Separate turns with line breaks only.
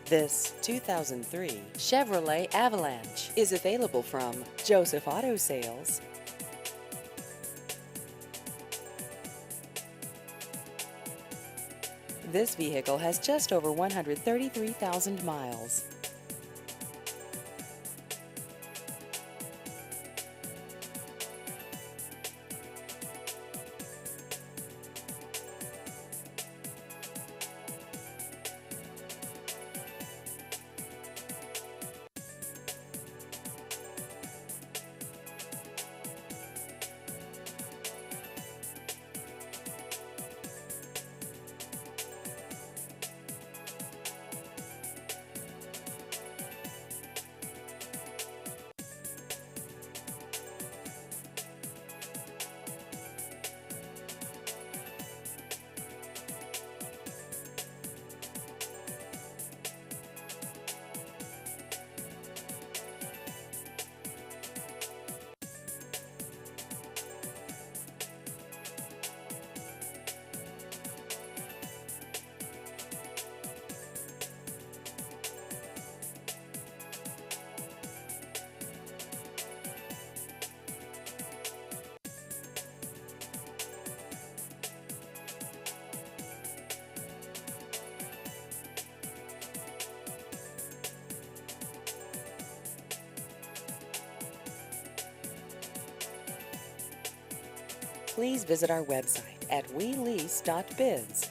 This 2003 Chevrolet Avalanche is available from Joseph Auto Sales. This vehicle has just over 133,000 miles. Please visit our website at welease.biz.